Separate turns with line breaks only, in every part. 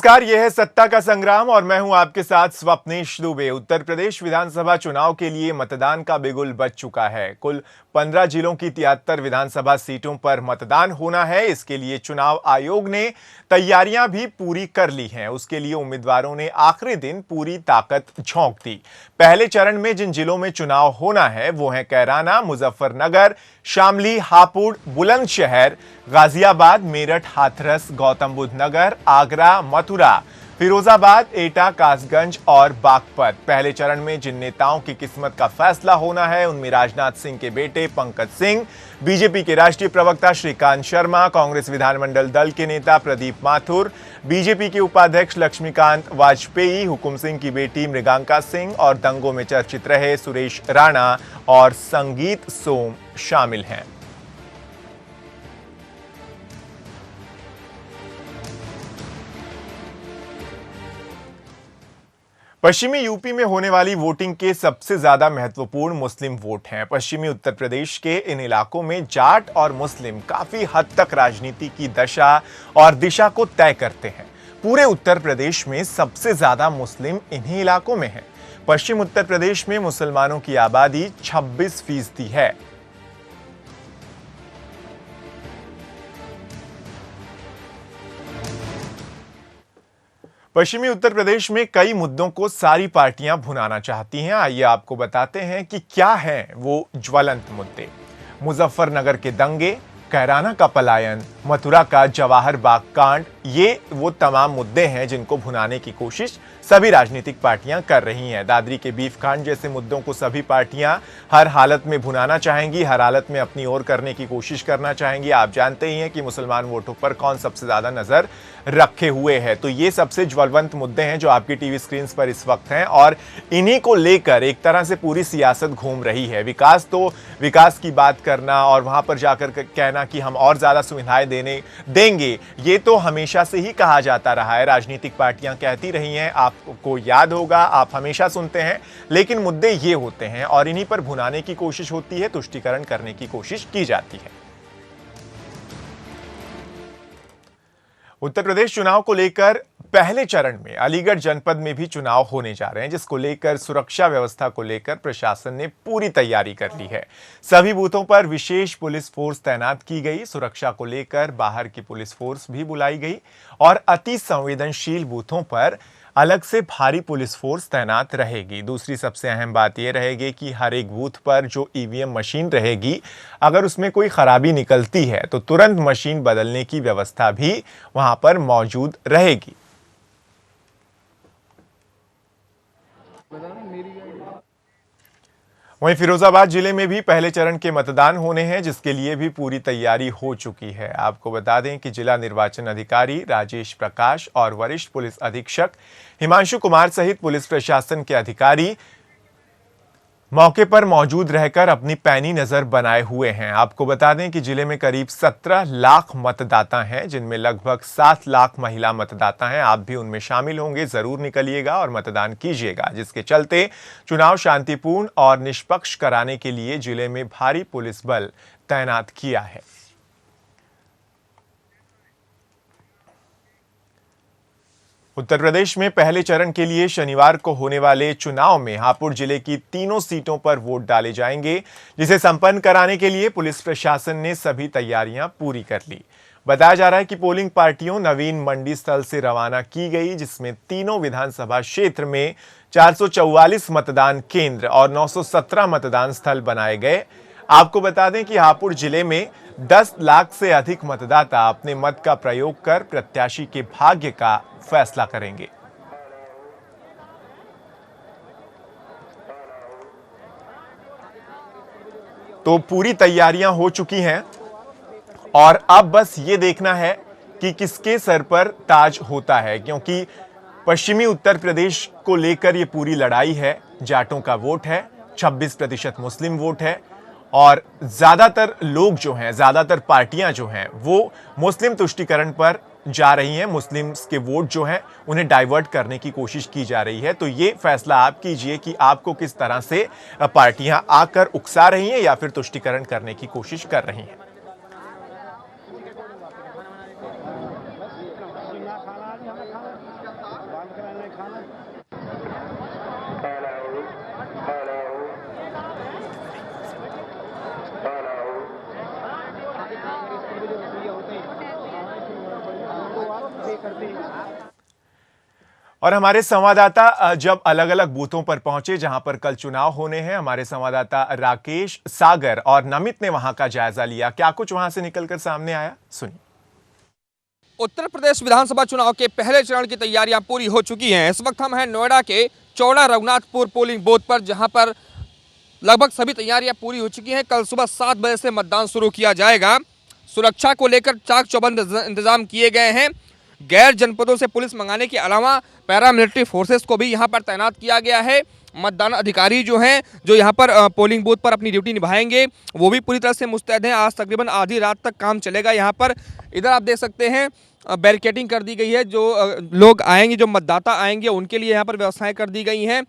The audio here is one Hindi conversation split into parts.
नमस्कार, यह है सत्ता का संग्राम और मैं हूं आपके साथ स्वप्नेश दुबे। उत्तर प्रदेश विधानसभा चुनाव के लिए मतदान का बिगुल बज चुका है। कुल 15 जिलों की 73 विधानसभा सीटों पर मतदान होना है। इसके लिए चुनाव आयोग ने तैयारियां भी पूरी कर ली हैं। उसके लिए उम्मीदवारों ने आखिरी दिन पूरी ताकत झोंक दी। पहले चरण में जिन जिलों में चुनाव होना है वो हैं कैराना, मुजफ्फरनगर, शामली, हापुड़, बुलंदशहर, गाजियाबाद, मेरठ, हाथरस, गौतम बुद्ध नगर, आगरा, मथुरा, फिरोजाबाद, एटा, कासगंज और बागपत। पहले चरण में जिन नेताओं की किस्मत का फैसला होना है उनमें राजनाथ सिंह के बेटे पंकज सिंह, बीजेपी के राष्ट्रीय प्रवक्ता श्रीकांत शर्मा, कांग्रेस विधानमंडल दल के नेता प्रदीप माथुर, बीजेपी के उपाध्यक्ष लक्ष्मीकांत वाजपेयी, हुकुम सिंह की बेटी मृगांका सिंह और दंगों में चर्चित रहे सुरेश राणा और संगीत सोम शामिल हैं। पश्चिमी यूपी में होने वाली वोटिंग के सबसे ज्यादा महत्वपूर्ण मुस्लिम वोट हैं। पश्चिमी उत्तर प्रदेश के इन इलाकों में जाट और मुस्लिम काफी हद तक राजनीति की दशा और दिशा को तय करते हैं। पूरे उत्तर प्रदेश में सबसे ज्यादा मुस्लिम इन्हीं इलाकों में हैं। पश्चिम उत्तर प्रदेश में मुसलमानों की आबादी 26% है। पश्चिमी उत्तर प्रदेश में कई मुद्दों को सारी पार्टियां भुनाना चाहती हैं। आइए आपको बताते हैं कि क्या हैं वो ज्वलंत मुद्दे। मुजफ्फरनगर के दंगे, कैराना का पलायन, मथुरा का जवाहर बाग कांड, ये वो तमाम मुद्दे हैं जिनको भुनाने की कोशिश सभी राजनीतिक पार्टियां कर रही हैं। दादरी के बीफ कांड जैसे मुद्दों को सभी पार्टियां हर हालत में भुनाना चाहेंगी, हर हालत में अपनी ओर करने की कोशिश करना चाहेंगी। आप जानते ही हैं कि मुसलमान वोटों पर कौन सबसे ज्यादा नजर रखे हुए है। तो ये सबसे ज्वलंत मुद्दे हैं जो आपकी टीवी स्क्रीन पर इस वक्त हैं और इन्हीं को लेकर एक तरह से पूरी सियासत घूम रही है। विकास की बात करना और वहां पर जाकर कहना कि हम और ज्यादा सुविधाएं देंगे, ये तो हमेशा से ही कहा जाता रहा है। राजनीतिक पार्टियां कहती रही हैं, आपको याद होगा, आप हमेशा सुनते हैं, लेकिन मुद्दे ये होते हैं और इन्हीं पर भुनाने की कोशिश होती है, तुष्टीकरण करने की कोशिश की जाती है। उत्तर प्रदेश चुनाव को लेकर पहले चरण में अलीगढ़ जनपद में भी चुनाव होने जा रहे हैं, जिसको लेकर सुरक्षा व्यवस्था को लेकर प्रशासन ने पूरी तैयारी कर ली है। सभी बूथों पर विशेष पुलिस फोर्स तैनात की गई। सुरक्षा को लेकर बाहर की पुलिस फोर्स भी बुलाई गई और अति संवेदनशील बूथों पर अलग से भारी पुलिस फोर्स तैनात रहेगी। दूसरी सबसे अहम बात यह रहेगी कि हर एक बूथ पर जो ईवीएम मशीन रहेगी, अगर उसमें कोई खराबी निकलती है तो तुरंत मशीन बदलने की व्यवस्था भी वहां पर मौजूद रहेगी। वहीं फिरोजाबाद जिले में भी पहले चरण के मतदान होने हैं, जिसके लिए भी पूरी तैयारी हो चुकी है। आपको बता दें कि जिला निर्वाचन अधिकारी राजेश प्रकाश और वरिष्ठ पुलिस अधीक्षक हिमांशु कुमार सहित पुलिस प्रशासन के अधिकारी मौके पर मौजूद रहकर अपनी पैनी नजर बनाए हुए हैं। आपको बता दें कि जिले में करीब 17 लाख मतदाता हैं, जिनमें लगभग 7 लाख महिला मतदाता हैं। आप भी उनमें शामिल होंगे। जरूर निकलिएगा और मतदान कीजिएगा, जिसके चलते चुनाव शांतिपूर्ण और निष्पक्ष कराने के लिए जिले में भारी पुलिस बल तैनात किया है। उत्तर प्रदेश में पहले चरण के लिए शनिवार को होने वाले चुनाव में हापुड़ जिले की तीनों सीटों पर वोट डाले जाएंगे, जिसे संपन्न कराने के लिए पुलिस प्रशासन ने सभी तैयारियां पूरी कर ली। बताया जा रहा है कि पोलिंग पार्टियों नवीन मंडी स्थल से रवाना की गई, जिसमें तीनों विधानसभा क्षेत्र में 444 मतदान केंद्र और 917 मतदान स्थल बनाए गए। आपको बता दें कि हापुड़ जिले में 10 लाख से अधिक मतदाता अपने मत का प्रयोग कर प्रत्याशी के भाग्य का फैसला करेंगे। तो पूरी तैयारियां हो चुकी हैं और अब बस ये देखना है कि किसके सर पर ताज होता है, क्योंकि पश्चिमी उत्तर प्रदेश को लेकर ये पूरी लड़ाई है। जाटों का वोट है, 26% मुस्लिम वोट है और ज्यादातर लोग जो हैं, ज्यादातर पार्टियां जो हैं वो मुस्लिम तुष्टीकरण पर जा रही हैं। मुस्लिम्स के वोट जो हैं उन्हें डाइवर्ट करने की कोशिश की जा रही है। तो ये फैसला आप कीजिए कि आपको किस तरह से पार्टियां आकर उकसा रही हैं या फिर तुष्टीकरण करने की कोशिश कर रही हैं। और हमारे संवाददाता जब अलग अलग बूथों पर पहुंचे जहां पर कल चुनाव होने हैं, हमारे संवाददाता राकेश, सागर और नमित ने वहां का जायजा लिया। क्या कुछ वहां से निकलकर सामने आया, सुनिए।
उत्तर प्रदेश विधानसभा चुनाव के पहले चरण की तैयारियां पूरी हो चुकी हैं। इस वक्त हम हैं नोएडा के चौड़ा रघुनाथपुर पोलिंग बूथ पर, जहां पर लगभग सभी तैयारियां पूरी हो चुकी हैं। कल सुबह 7 बजे से मतदान शुरू किया जाएगा। सुरक्षा को लेकर चाक चौबंद इंतजाम किए गए हैं। गैर जनपदों से पुलिस मंगाने के अलावा पैरामिलिट्री फोर्सेस को भी यहाँ पर तैनात किया गया है। मतदान अधिकारी जो हैं, जो यहाँ पर पोलिंग बूथ पर अपनी ड्यूटी निभाएंगे, वो भी पूरी तरह से मुस्तैद हैं। आज तकरीबन आधी रात तक काम चलेगा यहाँ पर। इधर आप देख सकते हैं बैरिकेडिंग कर दी गई है। जो लोग आएंगे, जो मतदाता आएंगे, उनके लिए यहाँ पर व्यवस्थाएं कर दी गई हैं।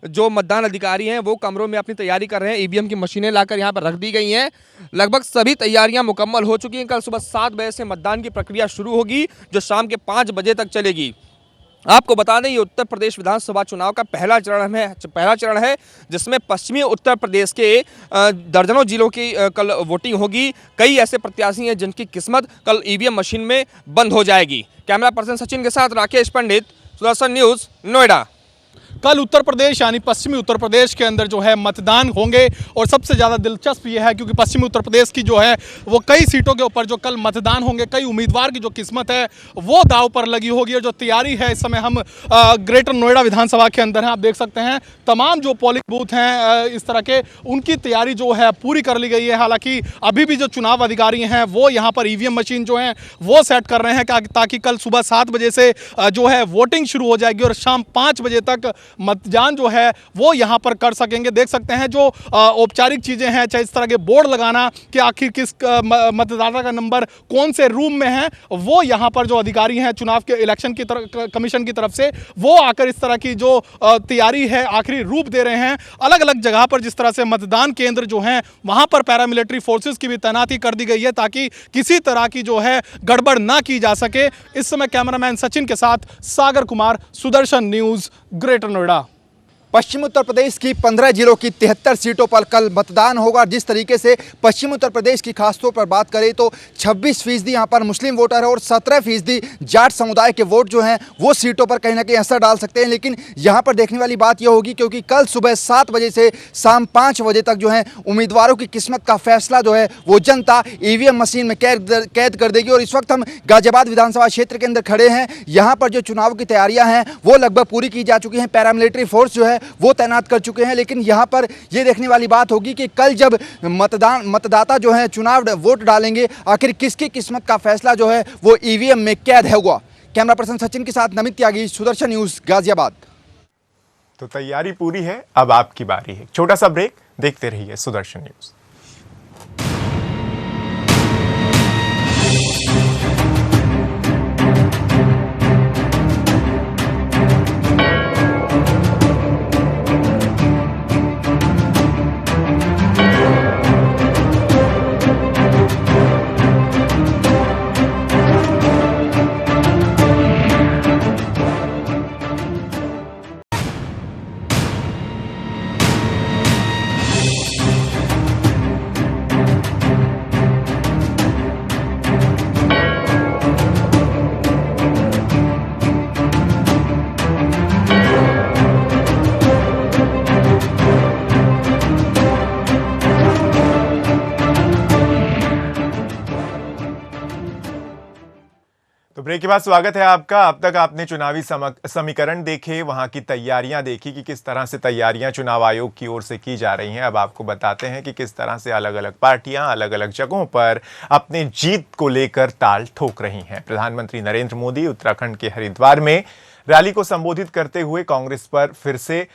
जो मतदान अधिकारी हैं वो कमरों में अपनी तैयारी कर रहे हैं। ईवीएम की मशीनें लाकर यहाँ पर रख दी गई हैं। लगभग सभी तैयारियां मुकम्मल हो चुकी हैं। कल सुबह 7 बजे से मतदान की प्रक्रिया शुरू होगी, जो शाम के 5 बजे तक चलेगी। आपको बता दें, ये उत्तर प्रदेश विधानसभा चुनाव का पहला चरण है जिसमें पश्चिमी उत्तर प्रदेश के दर्जनों जिलों की कल वोटिंग होगी। कई ऐसे प्रत्याशी हैं जिनकी किस्मत कल ईवीएम मशीन में बंद हो जाएगी। कैमरा पर्सन सचिन के साथ राकेश पंडित, सुदर्शन न्यूज़, नोएडा।
कल उत्तर प्रदेश यानी पश्चिमी उत्तर प्रदेश के अंदर जो है मतदान होंगे और सबसे ज़्यादा दिलचस्प ये है क्योंकि पश्चिमी उत्तर प्रदेश की जो है वो कई सीटों के ऊपर जो कल मतदान होंगे, कई उम्मीदवार की जो किस्मत है वो दाव पर लगी होगी। और जो तैयारी है, इस समय हम ग्रेटर नोएडा विधानसभा के अंदर हैं। आप देख सकते हैं तमाम जो पोलिंग बूथ हैं इस तरह के, उनकी तैयारी जो है पूरी कर ली गई है। हालांकि अभी भी जो चुनाव अधिकारी हैं वो यहाँ पर ईवीएम मशीन जो है वो सेट कर रहे हैं ताकि कल सुबह 7 बजे से जो है वोटिंग शुरू हो जाएगी और शाम 5 बजे तक मतदान जो है वो यहां पर कर सकेंगे। देख सकते हैं जो औपचारिक चीजें हैं, चाहे इस तरह के बोर्ड लगाना कि आखिर किस मतदाता का नंबर कौन से रूम में है, वो यहां पर जो अधिकारी हैं चुनाव के इलेक्शन की कमीशन की तरफ से वो आकर इस तरह की जो तैयारी है आखिरी रूप दे रहे हैं। अलग अलग जगह पर जिस तरह से मतदान केंद्र जो हैं वहां पर पैरामिलिट्री फोर्सेस की भी तैनाती कर दी गई है ताकि किसी तरह की जो है गड़बड़ ना की जा सके। इस समय कैमरामैन सचिन के साथ सागर कुमार, सुदर्शन न्यूज़, ग्रेटर नोएडा।
पश्चिम उत्तर प्रदेश की 15 जिलों की 73 सीटों पर कल मतदान होगा। जिस तरीके से पश्चिम उत्तर प्रदेश की खासतौर पर बात करें तो 26% यहाँ पर मुस्लिम वोटर है और 17% जाट समुदाय के वोट जो हैं वो सीटों पर कहीं ना कहीं असर डाल सकते हैं। लेकिन यहाँ पर देखने वाली बात यह होगी क्योंकि कल सुबह 7 बजे से शाम 5 बजे तक जो है उम्मीदवारों की किस्मत का फैसला जो है वो जनता ईवीएम मशीन में कैद कर देगी। और इस वक्त हम गाजियाबाद विधानसभा क्षेत्र के अंदर खड़े हैं। यहाँ पर जो चुनाव की तैयारियाँ हैं वो लगभग पूरी की जा चुकी हैं। पैरामिलिट्री फोर्स जो है वो तैनात कर चुके हैं। लेकिन यहाँ पर ये देखने वाली बात होगी कि कल जब मतदाता जो है चुनाव वोट डालेंगे, आखिर किसकी किस्मत का फैसला जो है वो ईवीएम में कैद होगा। कैमरा पर्सन सचिन के साथ नमित त्यागी, सुदर्शन न्यूज़, गाजियाबाद।
तो तैयारी पूरी है, अब आपकी बारी है। छोटा सा ब्रेक, देखते रहिए सुदर्शन न्यूज़। तो ब्रेक के बाद स्वागत है आपका। अब तक आपने चुनावी समीकरण देखे, वहां की तैयारियां देखी कि किस तरह से तैयारियां चुनाव आयोग की ओर से की जा रही हैं। अब आपको बताते हैं कि किस तरह से अलग अलग पार्टियां अलग अलग जगहों पर अपने जीत को लेकर ताल ठोक रही हैं। प्रधानमंत्री नरेंद्र मोदी उत्तराखंड के हरिद्वार में रैली को संबोधित करते हुए कांग्रेस पर फिर से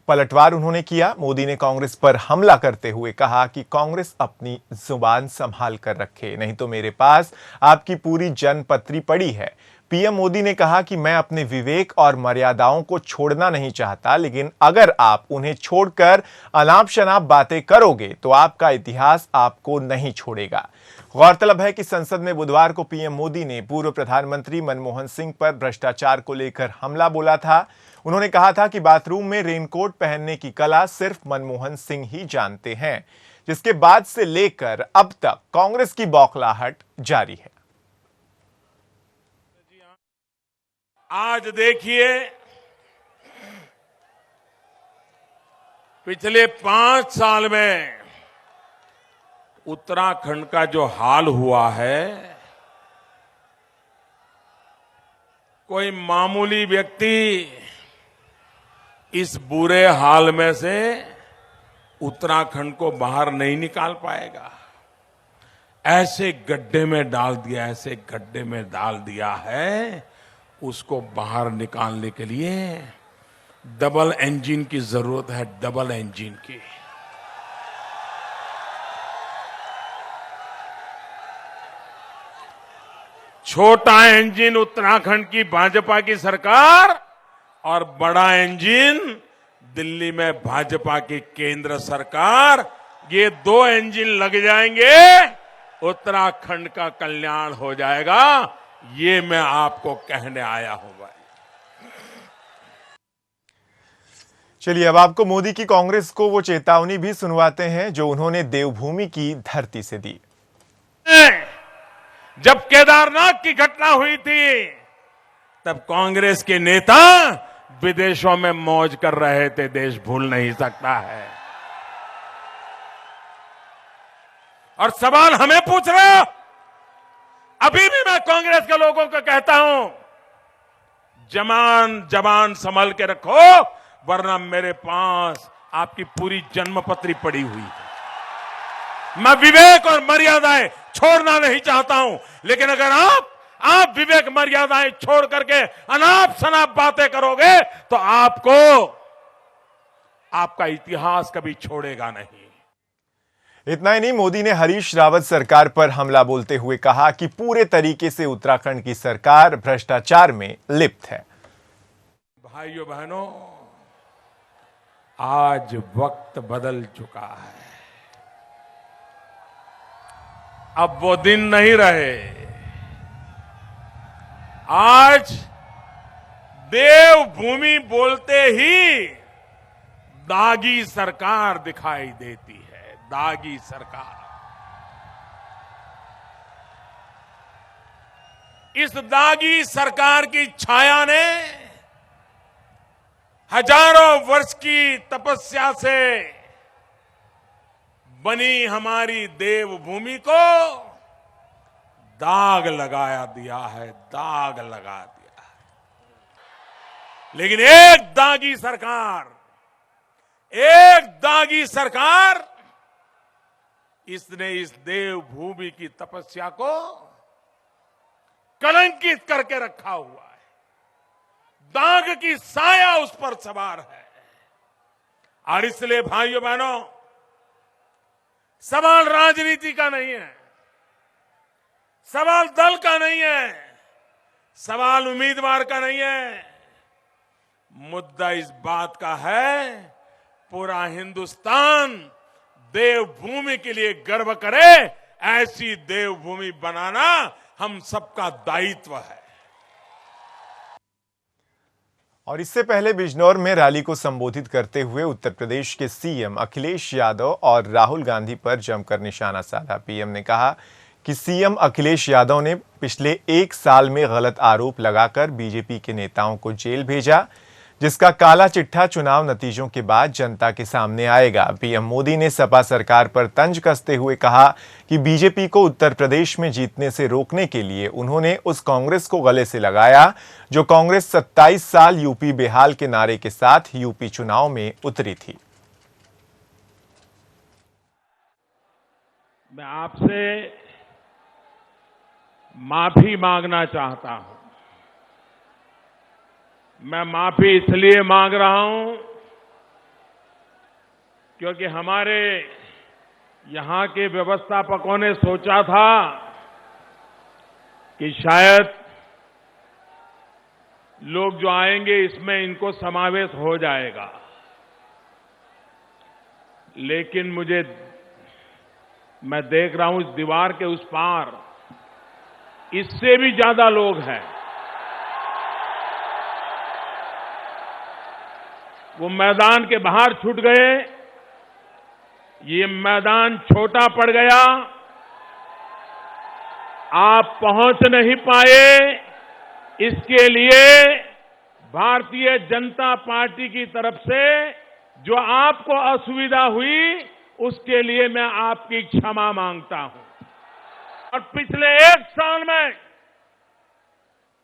पलटवार उन्होंने किया। मोदी ने कांग्रेस पर हमला करते हुए कहा कि कांग्रेस अपनी जुबान संभाल कर रखे, नहीं तो मेरे पास आपकी पूरी जनपत्री पड़ी है। पीएम मोदी ने कहा कि मैं अपने विवेक और मर्यादाओं को छोड़ना नहीं चाहता, लेकिन अगर आप उन्हें छोड़कर अनाप शनाप बातें करोगे तो आपका इतिहास आपको नहीं छोड़ेगा। गौरतलब है कि संसद में बुधवार को पीएम मोदी ने पूर्व प्रधानमंत्री मनमोहन सिंह पर भ्रष्टाचार को लेकर हमला बोला था। उन्होंने कहा था कि बाथरूम में रेनकोट पहनने की कला सिर्फ मनमोहन सिंह ही जानते हैं, जिसके बाद से लेकर अब तक कांग्रेस की बौखलाहट जारी है।
आज देखिए, पिछले 5 साल में उत्तराखंड का जो हाल हुआ है, कोई मामूली व्यक्ति इस बुरे हाल में से उत्तराखंड को बाहर नहीं निकाल पाएगा। ऐसे गड्ढे में डाल दिया, ऐसे गड्ढे में डाल दिया है, उसको बाहर निकालने के लिए डबल इंजन की जरूरत है, डबल इंजन की। छोटा इंजन उत्तराखंड की भाजपा की सरकार और बड़ा इंजन दिल्ली में भाजपा की केंद्र सरकार, ये 2 इंजन लग जाएंगे, उत्तराखंड का कल्याण हो जाएगा। ये मैं आपको कहने आया हूं भाई।
चलिए अब आपको मोदी की कांग्रेस को वो चेतावनी भी सुनवाते हैं जो उन्होंने देवभूमि की धरती से दी।
जब केदारनाथ की घटना हुई थी, तब कांग्रेस के नेता विदेशों में मौज कर रहे थे, देश भूल नहीं सकता है। और सवाल हमें पूछ रहे हो, अभी भी मैं कांग्रेस के लोगों को कहता हूं, जबान संभल के रखो, वरना मेरे पास आपकी पूरी जन्मपत्री पड़ी हुई है। मैं विवेक और मर्यादाएं छोड़ना नहीं चाहता हूं, लेकिन अगर आप विवेक मर्यादाएं छोड़ करके अनाप शनाप बातें करोगे तो आपका इतिहास कभी छोड़ेगा नहीं।
इतना ही नहीं, मोदी ने हरीश रावत सरकार पर हमला बोलते हुए कहा कि पूरे तरीके से उत्तराखंड की सरकार भ्रष्टाचार में लिप्त है।
भाइयों बहनों, आज वक्त बदल चुका है। अब वो दिन नहीं रहे। आज देवभूमि बोलते ही दागी सरकार दिखाई देती है, दागी सरकार। इस दागी सरकार की छाया ने हजारों वर्ष की तपस्या से बनी हमारी देवभूमि को दाग लगा दिया है, दाग लगा दिया है। लेकिन एक दागी सरकार इसने इस देवभूमि की तपस्या को कलंकित करके रखा हुआ है। दाग की साया उस पर सवार है। और इसलिए भाइयों बहनों, सवाल राजनीति का नहीं है, सवाल दल का नहीं है, सवाल उम्मीदवार का नहीं है। मुद्दा इस बात का है, पूरा हिंदुस्तान देवभूमि के लिए गर्व करे, ऐसी देवभूमि बनाना हम सबका दायित्व है।
और इससे पहले बिजनौर में रैली को संबोधित करते हुए उत्तर प्रदेश के सीएम अखिलेश यादव और राहुल गांधी पर जमकर निशाना साधा। पीएम ने कहा कि सीएम अखिलेश यादव ने पिछले 1 साल में गलत आरोप लगाकर बीजेपी के नेताओं को जेल भेजा, जिसका काला चिट्ठा चुनाव नतीजों के बाद जनता के सामने आएगा। पीएम मोदी ने सपा सरकार पर तंज कसते हुए कहा कि बीजेपी को उत्तर प्रदेश में जीतने से रोकने के लिए उन्होंने उस कांग्रेस को गले से लगाया जो कांग्रेस 27 साल यूपी बेहाल के नारे के साथ यूपी चुनाव में उतरी थी।
मैं आपसे माफी मांगना चाहता हूं। मैं माफी इसलिए मांग रहा हूं क्योंकि हमारे यहां के व्यवस्थापकों ने सोचा था कि शायद लोग जो आएंगे इसमें इनको समावेश हो जाएगा, लेकिन मैं देख रहा हूं इस दीवार के उस पार इससे भी ज्यादा लोग हैं। वो मैदान के बाहर छूट गए, ये मैदान छोटा पड़ गया, आप पहुंच नहीं पाए, इसके लिए भारतीय जनता पार्टी की तरफ से जो आपको असुविधा हुई, उसके लिए मैं आपकी क्षमा मांगता हूं। और पिछले 1 साल में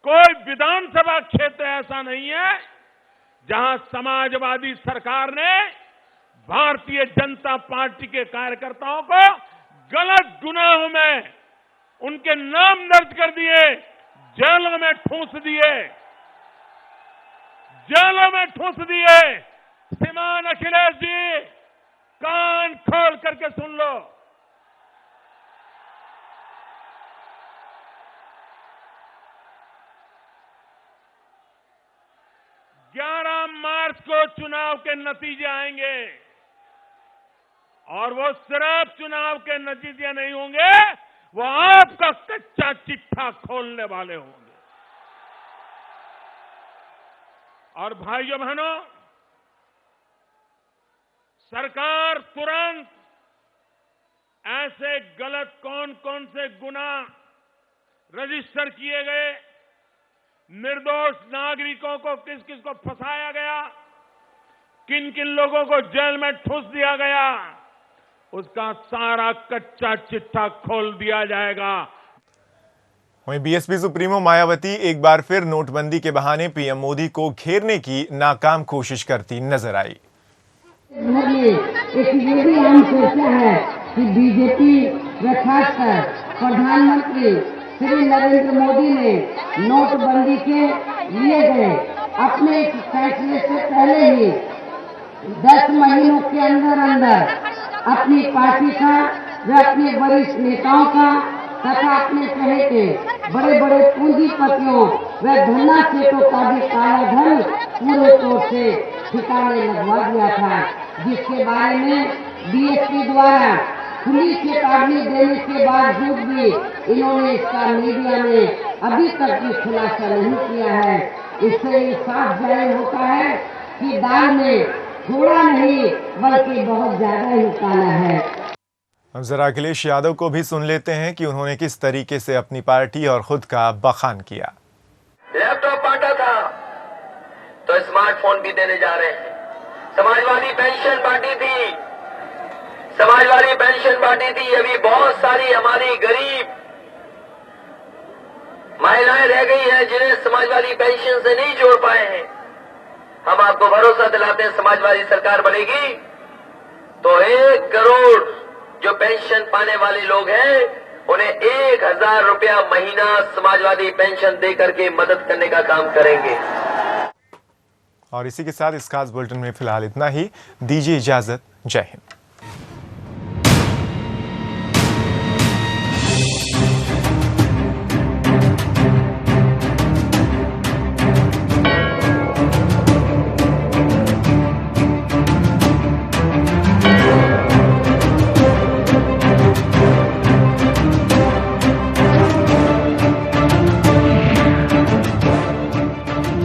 कोई विधानसभा क्षेत्र ऐसा नहीं है जहां समाजवादी सरकार ने भारतीय जनता पार्टी के कार्यकर्ताओं को गलत गुनाहों में उनके नाम दर्ज कर दिए, जेलों में ठूंस दिए, जेलों में ठूंस दिए। श्रीमान अखिलेश जी, कान खोल करके सुन लो। 11 मार्च को चुनाव के नतीजे आएंगे और वो सिर्फ चुनाव के नतीजे नहीं होंगे, वो आपका कच्चा चिट्ठा खोलने वाले होंगे। और भाइयों बहनों, सरकार तुरंत ऐसे गलत कौन कौन से गुनाह रजिस्टर किए गए, निर्दोष नागरिकों को किस किस को फंसाया गया, किन किन लोगों को जेल में ठूंस दिया गया, उसका सारा कच्चा चिट्ठा खोल दिया जाएगा।
वहीं बीएसपी सुप्रीमो मायावती एक बार फिर नोटबंदी के बहाने पीएम मोदी को घेरने की नाकाम कोशिश करती नजर आई।
एक ये भी आम चर्चा है कि बीजेपी व खासकर प्रधानमंत्री श्री नरेंद्र मोदी ने नोटबंदी के लिए गए अपने फैसले से पहले ही 10 महीनों के अंदर अपनी पार्टी का व अपने वरिष्ठ नेताओं का तथा अपने शहर के बड़े बड़े पूंजीपतियों व धन्ना सेठों का भी काला धन पूरे तौर से ठिकाने लगवा दिया था, जिसके बारे में बीएसपी द्वारा खुली चेतावनी देने के बावजूद भी इन्होंने इसका मीडिया में अभी तक भी खुलासा नहीं किया है। इससे ये साफ जाहिर होता है कि दाल में थोड़ा नहीं बल्कि बहुत ज्यादा ही काला है।
अब जरा अखिलेश यादव को भी सुन लेते हैं कि उन्होंने किस तरीके से अपनी पार्टी और खुद का बखान किया।
लैपटॉप बांटा था तो स्मार्टफोन भी देने जा रहे हैं। समाजवादी पेंशन बांटी थी, समाजवादी पेंशन बांटी थी। अभी बहुत सारी हमारी गरीब महिलाएं रह गई हैं जिन्हें समाजवादी पेंशन से नहीं जोड़ पाए हैं। हम आपको भरोसा दिलाते हैं, समाजवादी सरकार बनेगी तो 1 करोड़ जो पेंशन पाने वाले लोग हैं उन्हें 1000 रुपया महीना समाजवादी पेंशन दे करके मदद करने का काम करेंगे।
और इसी के साथ इस खास बुलेटिन में फिलहाल इतना ही। दीजिए इजाजत। जय हिंद।